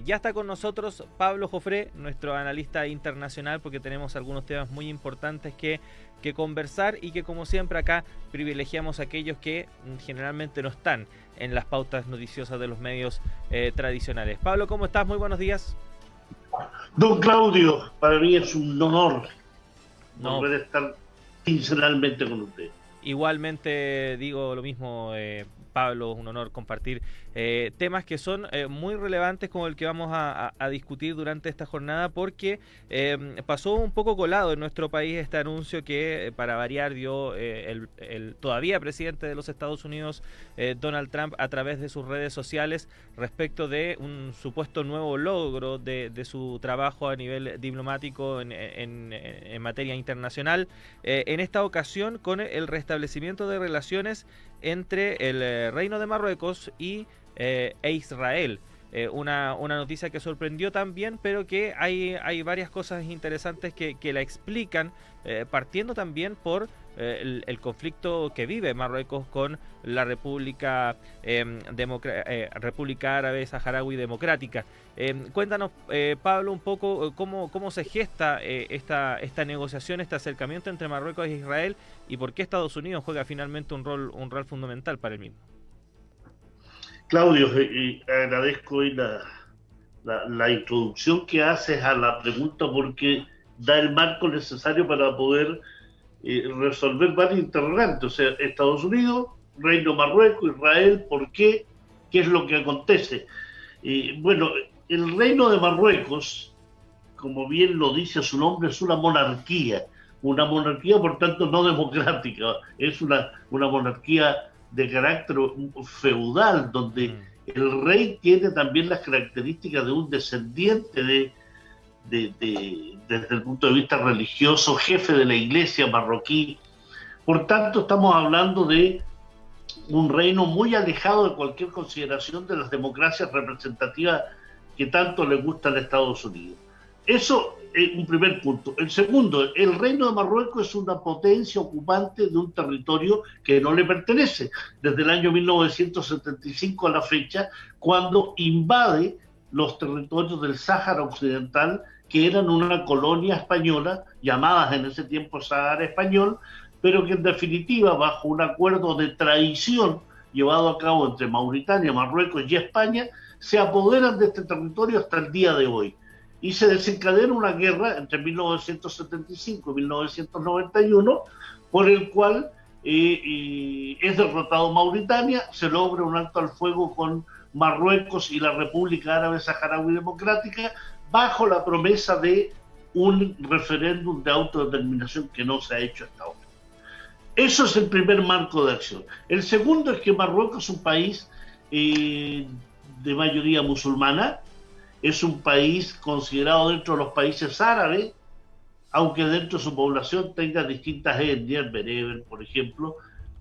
Ya está con nosotros Pablo Jofré, nuestro analista internacional, porque tenemos algunos temas muy importantes que conversar y que, como siempre, acá privilegiamos a aquellos que generalmente no están en las pautas noticiosas de los medios tradicionales. Pablo, ¿cómo estás? Muy buenos días. Don Claudio, para mí es un honor No, volver a estar quincenalmente con usted. igualmente digo lo mismo, Pablo, un honor compartir temas que son muy relevantes como el que vamos a discutir durante esta jornada porque pasó un poco colado en nuestro país este anuncio que para variar dio el todavía presidente de los Estados Unidos, Donald Trump, a través de sus redes sociales respecto de un supuesto nuevo logro de su trabajo a nivel diplomático en materia internacional, en esta ocasión con el restablecimiento de relaciones entre el Reino de Marruecos e Israel. Una noticia que sorprendió también, pero que hay varias cosas interesantes que la explican, partiendo también por el conflicto que vive Marruecos con la República Árabe Saharaui Democrática. Cuéntanos, Pablo, un poco cómo se gesta esta negociación, este acercamiento entre Marruecos e Israel y por qué Estados Unidos juega finalmente un rol fundamental para el mismo. Claudio, agradezco hoy la introducción que haces a la pregunta porque da el marco necesario para poder resolver varios interrogantes. O sea, Estados Unidos, Reino Marruecos, Israel, ¿por qué? ¿Qué es lo que acontece? Bueno, el Reino de Marruecos, como bien lo dice su nombre, es una monarquía por tanto no democrática, es una monarquía de carácter feudal, donde Mm. el rey tiene también las características de un descendiente desde el punto de vista religioso, jefe de la iglesia marroquí. Por tanto, estamos hablando de un reino muy alejado de cualquier consideración de las democracias representativas que tanto le gustan a Estados Unidos. Eso es un primer punto. El segundo, el Reino de Marruecos es una potencia ocupante de un territorio que no le pertenece, desde el año 1975 a la fecha, cuando invade los territorios del Sáhara Occidental, que eran una colonia española, llamadas en ese tiempo Sáhara Español, pero que en definitiva, bajo un acuerdo de traición llevado a cabo entre Mauritania, Marruecos y España, se apoderan de este territorio hasta el día de hoy. Y se desencadena una guerra entre 1975 y 1991, por el cual es derrotado Mauritania, se logra un alto al fuego con Marruecos y la República Árabe Saharaui Democrática, bajo la promesa de un referéndum de autodeterminación que no se ha hecho hasta ahora. Eso es el primer marco de acción. El segundo es que Marruecos es un país de mayoría musulmana, es un país considerado dentro de los países árabes, aunque dentro de su población tenga distintas etnias, bereber, por ejemplo,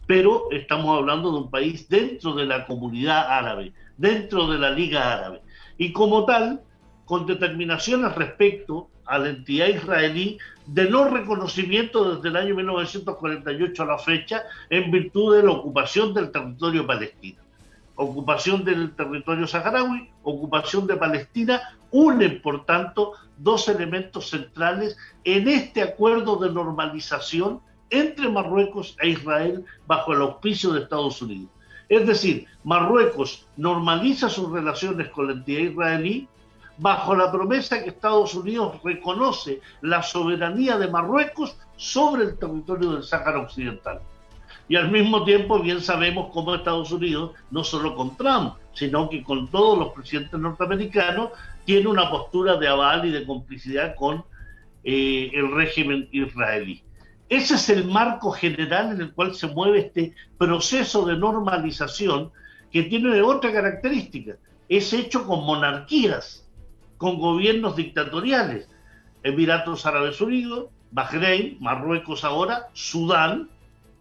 pero estamos hablando de un país dentro de la comunidad árabe, dentro de la Liga Árabe, y como tal, con determinaciones respecto a la entidad israelí de no reconocimiento desde el año 1948 a la fecha, en virtud de la ocupación del territorio palestino. Ocupación del territorio saharaui, ocupación de Palestina, unen, por tanto, dos elementos centrales en este acuerdo de normalización entre Marruecos e Israel bajo el auspicio de Estados Unidos. Es decir, Marruecos normaliza sus relaciones con la entidad israelí bajo la promesa que Estados Unidos reconoce la soberanía de Marruecos sobre el territorio del Sáhara Occidental. Y al mismo tiempo bien sabemos cómo Estados Unidos, no solo con Trump, sino que con todos los presidentes norteamericanos, tiene una postura de aval y de complicidad con el régimen israelí. Ese es el marco general en el cual se mueve este proceso de normalización, que tiene otra característica: es hecho con monarquías, con gobiernos dictatoriales. Emiratos Árabes Unidos, Bahrein, Marruecos ahora, Sudán,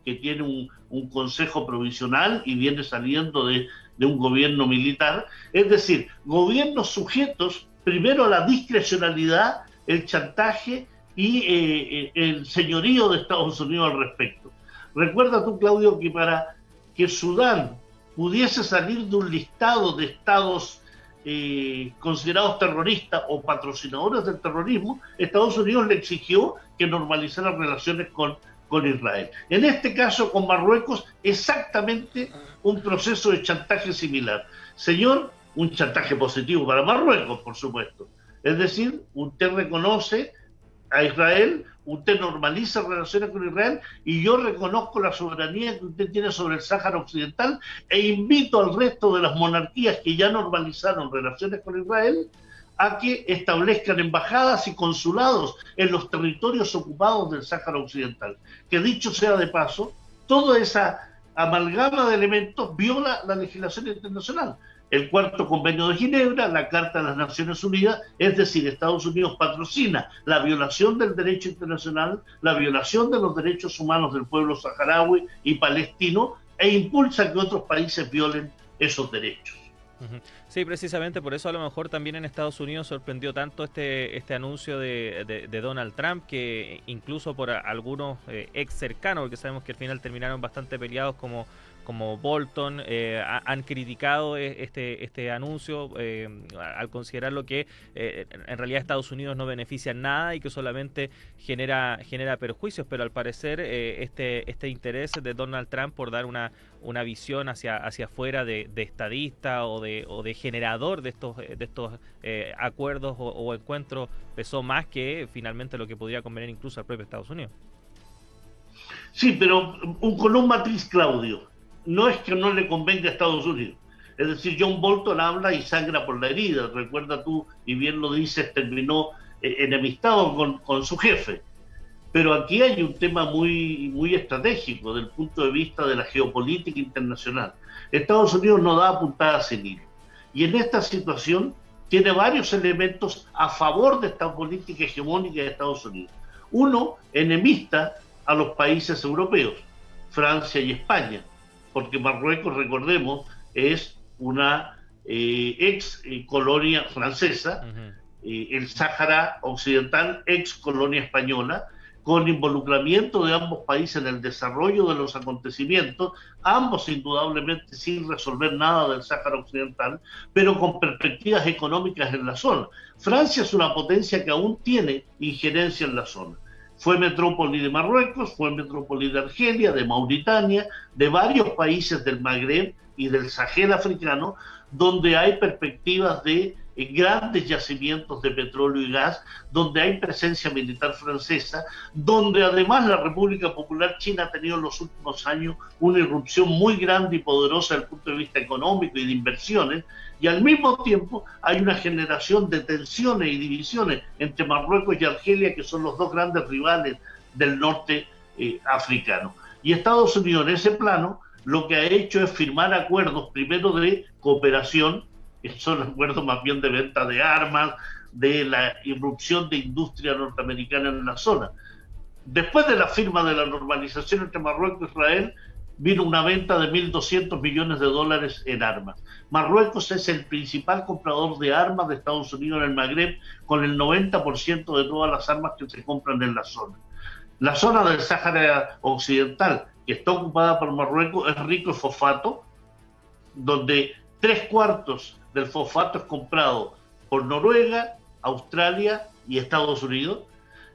que tiene un consejo provisional y viene saliendo de un gobierno militar, es decir, gobiernos sujetos primero a la discrecionalidad, el chantaje y el señorío de Estados Unidos al respecto. Recuerda tú, Claudio, que para que Sudán pudiese salir de un listado de estados considerados terroristas o patrocinadores del terrorismo, Estados Unidos le exigió que normalizara relaciones con Israel. En este caso, con Marruecos, exactamente un proceso de chantaje similar. Señor, un chantaje positivo para Marruecos, por supuesto. Es decir, usted reconoce a Israel, usted normaliza relaciones con Israel y yo reconozco la soberanía que usted tiene sobre el Sáhara Occidental e invito al resto de las monarquías que ya normalizaron relaciones con Israel a que establezcan embajadas y consulados en los territorios ocupados del Sáhara Occidental. Que dicho sea de paso, toda esa amalgama de elementos viola la legislación internacional. El cuarto convenio de Ginebra, la Carta de las Naciones Unidas, es decir, Estados Unidos patrocina la violación del derecho internacional, la violación de los derechos humanos del pueblo saharaui y palestino e impulsa que otros países violen esos derechos. Sí, precisamente por eso a lo mejor también en Estados Unidos sorprendió tanto este anuncio de Donald Trump, que incluso por algunos ex cercanos, porque sabemos que al final terminaron bastante peleados como Bolton, han criticado este anuncio al considerarlo que en realidad Estados Unidos no beneficia en nada y que solamente genera perjuicios, pero al parecer este interés de Donald Trump por dar una visión hacia afuera de estadista o de generador de estos acuerdos o encuentros pesó más que finalmente lo que podría convenir incluso al propio Estados Unidos. Sí, pero con un matiz, Claudio. No es que no le convenga a Estados Unidos. Es decir, John Bolton habla y sangra por la herida. Recuerda tú, y bien lo dices, terminó enemistado con su jefe. Pero aquí hay un tema muy estratégico desde el punto de vista de la geopolítica internacional. Estados Unidos no da puntada sin hilo. Y en esta situación tiene varios elementos a favor de esta política hegemónica de Estados Unidos. Uno, enemista a los países europeos, Francia y España, porque Marruecos, recordemos, es una ex colonia francesa, el Sáhara Occidental, ex colonia española, con involucramiento de ambos países en el desarrollo de los acontecimientos, ambos indudablemente sin resolver nada del Sáhara Occidental, pero con perspectivas económicas en la zona. Francia es una potencia que aún tiene injerencia en la zona. Fue metrópoli de Marruecos, fue metrópoli de Argelia, de Mauritania, de varios países del Magreb y del Sahel africano, donde hay perspectivas de grandes yacimientos de petróleo y gas, donde hay presencia militar francesa, donde además la República Popular China ha tenido en los últimos años una irrupción muy grande y poderosa desde el punto de vista económico y de inversiones, y al mismo tiempo hay una generación de tensiones y divisiones entre Marruecos y Argelia, que son los dos grandes rivales del norte africano. Y Estados Unidos en ese plano lo que ha hecho es firmar acuerdos, primero de cooperación, que son acuerdos más bien de venta de armas, de la irrupción de industria norteamericana en la zona. Después de la firma de la normalización entre Marruecos e Israel, vino una venta de 1.200 millones de dólares en armas. Marruecos es el principal comprador de armas de Estados Unidos en el Magreb, con el 90% de todas las armas que se compran en la zona. La zona del Sáhara Occidental, que está ocupada por Marruecos, es rico en fosfato, donde 3/4 del fosfato es comprado por Noruega, Australia y Estados Unidos.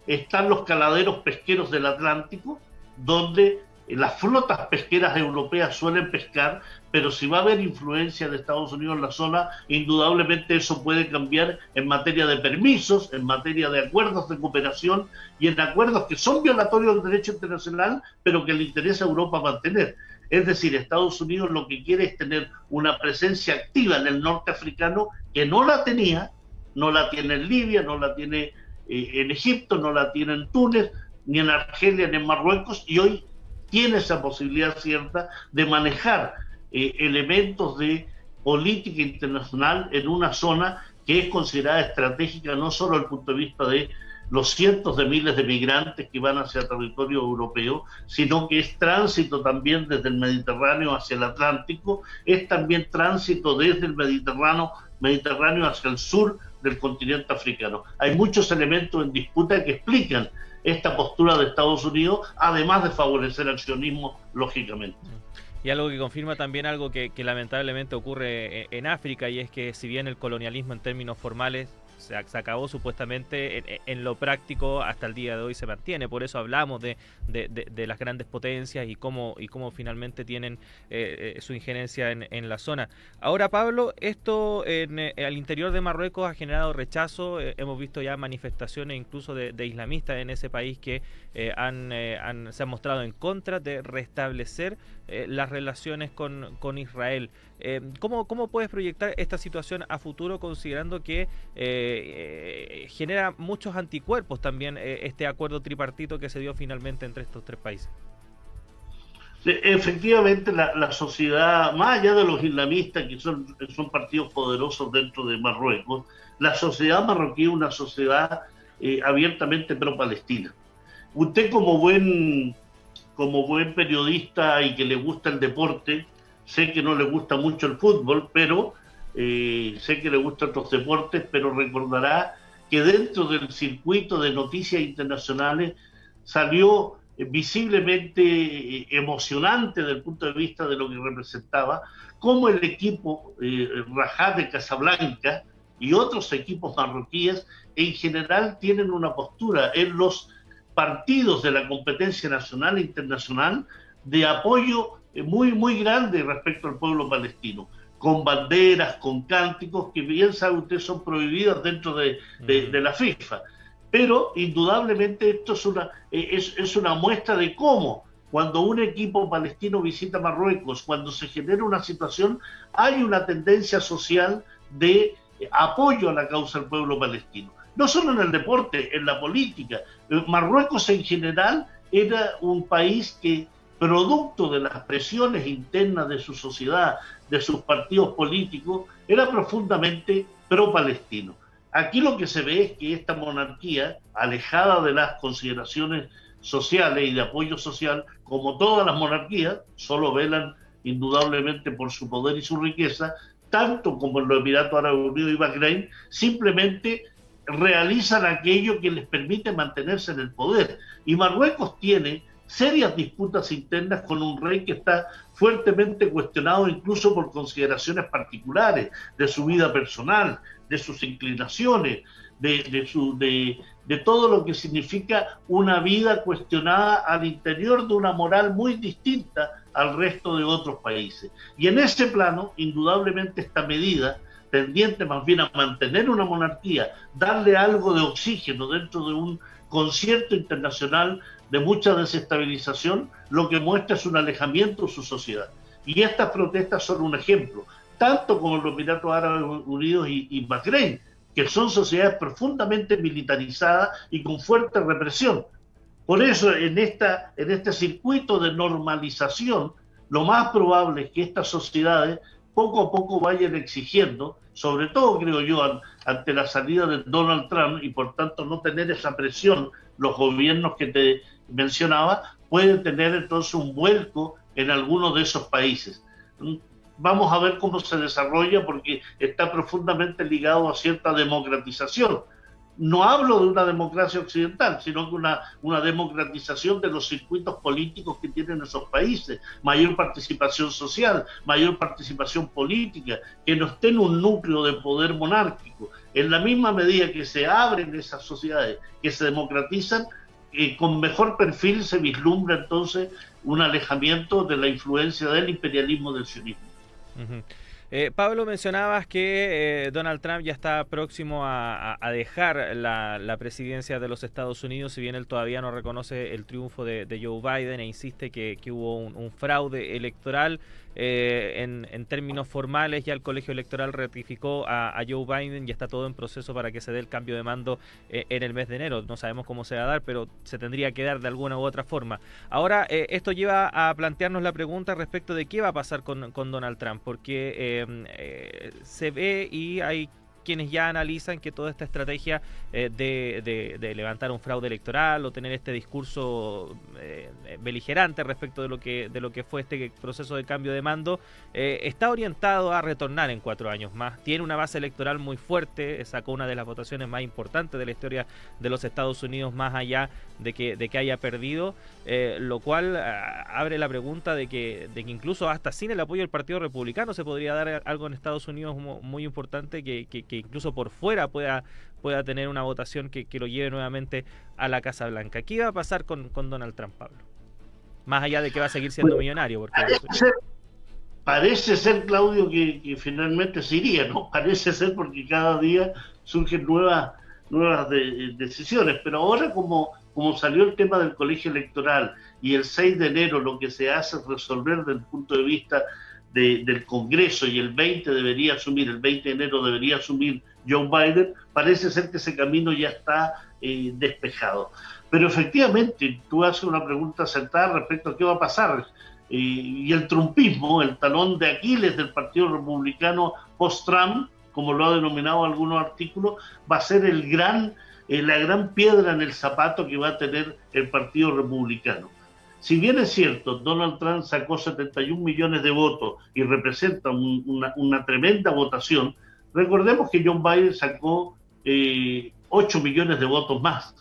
Están los caladeros pesqueros del Atlántico, donde las flotas pesqueras europeas suelen pescar, pero si va a haber influencia de Estados Unidos en la zona, indudablemente eso puede cambiar en materia de permisos, en materia de acuerdos de cooperación y en acuerdos que son violatorios del derecho internacional, pero que le interesa a Europa mantener. Es decir, Estados Unidos lo que quiere es tener una presencia activa en el norte africano que no la tenía, no la tiene en Libia, no la tiene en Egipto, no la tiene en Túnez, ni en Argelia, ni en Marruecos, y hoy tiene esa posibilidad cierta de manejar elementos de política internacional en una zona que es considerada estratégica no solo desde el punto de vista de los cientos de miles de migrantes que van hacia el territorio europeo, sino que es tránsito también desde el Mediterráneo hacia el Atlántico, es también tránsito desde el Mediterráneo hacia el sur del continente africano. Hay muchos elementos en disputa que explican esta postura de Estados Unidos, además de favorecer accionismo, lógicamente. Y algo que confirma también algo que lamentablemente ocurre en África, y es que si bien el colonialismo en términos formales se acabó, supuestamente en lo práctico hasta el día de hoy se mantiene. Por eso hablamos de las grandes potencias y cómo finalmente tienen su injerencia en la zona. Ahora, Pablo, esto al interior de Marruecos ha generado rechazo. Hemos visto ya manifestaciones incluso de islamistas en ese país que se han mostrado en contra de restablecer las relaciones con Israel. ¿Cómo puedes proyectar esta situación a futuro, considerando que genera muchos anticuerpos también este acuerdo tripartito que se dio finalmente entre estos tres países? Efectivamente, la sociedad, más allá de los islamistas, que son partidos poderosos dentro de Marruecos, la sociedad marroquí es una sociedad abiertamente pro-palestina. Usted como buen periodista y que le gusta el deporte, sé que no le gusta mucho el fútbol, pero sé que le gustan otros deportes, pero recordará que dentro del circuito de noticias internacionales salió visiblemente emocionante desde el punto de vista de lo que representaba, cómo el equipo Raja de Casablanca y otros equipos marroquíes en general tienen una postura en los partidos de la competencia nacional e internacional de apoyo muy grande respecto al pueblo palestino, con banderas, con cánticos que bien sabe usted son prohibidas dentro de la FIFA. Pero indudablemente esto es una muestra de cómo cuando un equipo palestino visita Marruecos, cuando se genera una situación, hay una tendencia social de apoyo a la causa del pueblo palestino. No solo en el deporte, en la política. Marruecos en general era un país que, producto de las presiones internas de su sociedad, de sus partidos políticos, era profundamente pro-palestino. Aquí lo que se ve es que esta monarquía, alejada de las consideraciones sociales y de apoyo social, como todas las monarquías, solo velan indudablemente por su poder y su riqueza, tanto como en los Emiratos Árabes Unidos y Bahrein, simplemente realizan aquello que les permite mantenerse en el poder. Y Marruecos tiene serias disputas internas con un rey que está fuertemente cuestionado incluso por consideraciones particulares de su vida personal, de sus inclinaciones, de todo lo que significa una vida cuestionada al interior de una moral muy distinta al resto de otros países. Y en ese plano, indudablemente esta medida, tendiente más bien a mantener una monarquía, darle algo de oxígeno dentro de un concierto internacional de mucha desestabilización, lo que muestra es un alejamiento de su sociedad. Y estas protestas son un ejemplo, tanto como los Emiratos Árabes Unidos y Bahrein, que son sociedades profundamente militarizadas y con fuerte represión. Por eso, en este circuito de normalización, lo más probable es que estas sociedades poco a poco vayan exigiendo, sobre todo creo yo, ante la salida de Donald Trump y por tanto no tener esa presión, los gobiernos que te mencionaba, pueden tener entonces un vuelco en algunos de esos países. Vamos a ver cómo se desarrolla porque está profundamente ligado a cierta democratización. No hablo de una democracia occidental, sino que una democratización de los circuitos políticos que tienen esos países, mayor participación social, mayor participación política, que no esté en un núcleo de poder monárquico. En la misma medida que se abren esas sociedades, que se democratizan, con mejor perfil se vislumbra entonces un alejamiento de la influencia del imperialismo del sionismo. Uh-huh. Pablo, mencionabas que Donald Trump ya está próximo a dejar la presidencia de los Estados Unidos, si bien él todavía no reconoce el triunfo de Joe Biden e insiste que hubo un fraude electoral. En términos formales, ya el colegio electoral ratificó a Joe Biden y está todo en proceso para que se dé el cambio de mando en el mes de enero. No sabemos cómo se va a dar, pero se tendría que dar de alguna u otra forma. Ahora, esto lleva a plantearnos la pregunta respecto de qué va a pasar con Donald Trump, porque se ve y hay quienes ya analizan que toda esta estrategia de levantar un fraude electoral o tener este discurso beligerante respecto de lo que fue este proceso de cambio de mando está orientado a retornar en 4 años más. Tiene una base electoral muy fuerte, sacó una de las votaciones más importantes de la historia de los Estados Unidos, más allá de que haya perdido, lo cual abre la pregunta de que incluso hasta sin el apoyo del Partido Republicano se podría dar algo en Estados Unidos muy importante que incluso por fuera pueda tener una votación que lo lleve nuevamente a la Casa Blanca. ¿Qué va a pasar con Donald Trump, Pablo? Más allá de que va a seguir siendo millonario. Porque parece ser, Claudio, que finalmente se iría, ¿no? Parece ser, porque cada día surgen nuevas decisiones, pero ahora como salió el tema del colegio electoral y el 6 de enero lo que se hace es resolver desde el punto de vista del Congreso, y el 20 de enero debería asumir Joe Biden, parece ser que ese camino ya está despejado. Pero efectivamente, tú haces una pregunta centrada respecto a qué va a pasar, y el trumpismo, el talón de Aquiles del Partido Republicano post-Trump, como lo ha denominado algunos artículos, va a ser la gran piedra en el zapato que va a tener el Partido Republicano. Si bien es cierto, Donald Trump sacó 71 millones de votos y representa una tremenda votación, recordemos que John Biden sacó 8 millones de votos más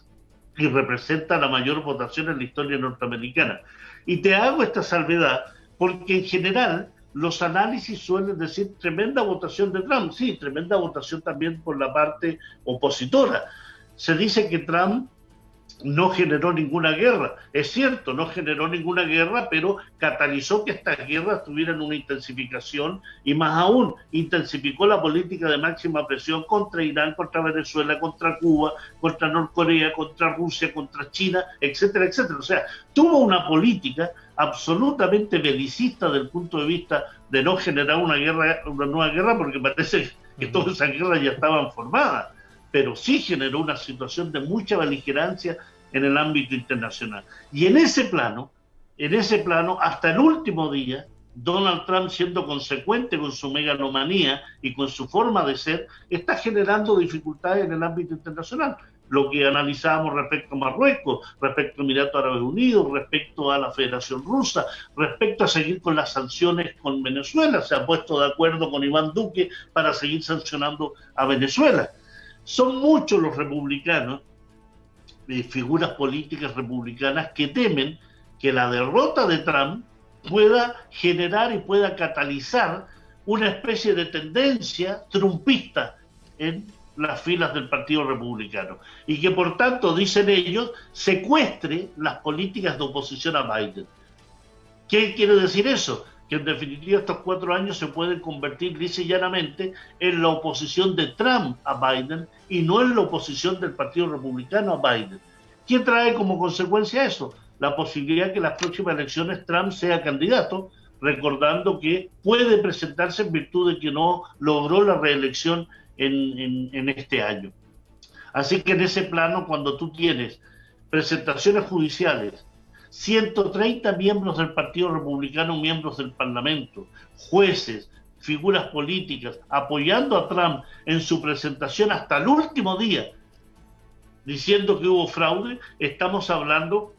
y representa la mayor votación en la historia norteamericana. Y te hago esta salvedad porque en general los análisis suelen decir tremenda votación de Trump. Sí, tremenda votación también por la parte opositora. Se dice que Trump no generó ninguna guerra. Es cierto, no generó ninguna guerra, pero catalizó que estas guerras tuvieran una intensificación, y más aún, intensificó la política de máxima presión contra Irán, contra Venezuela, contra Cuba, contra Norcorea, contra Rusia, contra China, etcétera, etcétera. O sea, tuvo una política absolutamente belicista desde el punto de vista de no generar una nueva guerra, porque parece que todas esas guerras ya estaban formadas, pero sí generó una situación de mucha beligerancia en el ámbito internacional. Y en ese plano, hasta el último día, Donald Trump, siendo consecuente con su megalomanía y con su forma de ser, está generando dificultades en el ámbito internacional. Lo que analizábamos respecto a Marruecos, respecto a Emiratos Árabes Unidos, respecto a la Federación Rusa, respecto a seguir con las sanciones con Venezuela. Se ha puesto de acuerdo con Iván Duque para seguir sancionando a Venezuela. Son muchos los republicanos, figuras políticas republicanas, que temen que la derrota de Trump pueda generar y pueda catalizar una especie de tendencia trumpista en las filas del Partido Republicano, y que por tanto, dicen ellos, secuestre las políticas de oposición a Biden. ¿Qué quiere decir eso? Que en definitiva estos 4 años se pueden convertir lisa y llanamente en la oposición de Trump a Biden y no en la oposición del Partido Republicano a Biden. ¿Qué trae como consecuencia eso? La posibilidad que en las próximas elecciones Trump sea candidato, recordando que puede presentarse en virtud de que no logró la reelección en este año. Así que en ese plano, cuando tú tienes presentaciones judiciales, 130 miembros del Partido Republicano, miembros del Parlamento, jueces, figuras políticas, apoyando a Trump en su presentación hasta el último día, diciendo que hubo fraude, estamos hablando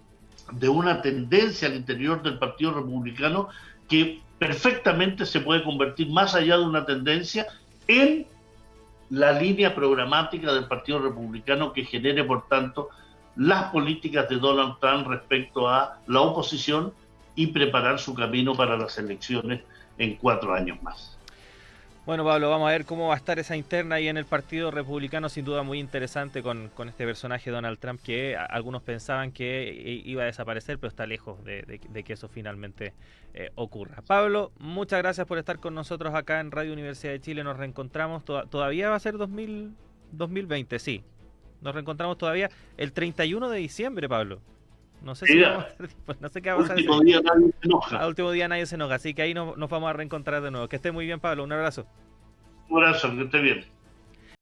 de una tendencia al interior del Partido Republicano que perfectamente se puede convertir, más allá de una tendencia, en la línea programática del Partido Republicano, que genere, por tanto, las políticas de Donald Trump respecto a la oposición y preparar su camino para las elecciones en 4 años más. Bueno, Pablo, vamos a ver cómo va a estar esa interna ahí en el Partido Republicano, sin duda muy interesante con este personaje Donald Trump, que algunos pensaban que iba a desaparecer, pero está lejos de que eso finalmente ocurra. Pablo, muchas gracias por estar con nosotros acá en Radio Universidad de Chile. Nos reencontramos, todavía va a ser 2020, sí. Nos reencontramos todavía el 31 de diciembre, Pablo. No sé si vamos a, no sé qué va a pasar. Último día nadie se enoja. Al último día nadie se enoja, así que ahí nos vamos a reencontrar de nuevo. Que esté muy bien, Pablo. Un abrazo. Un abrazo, que esté bien.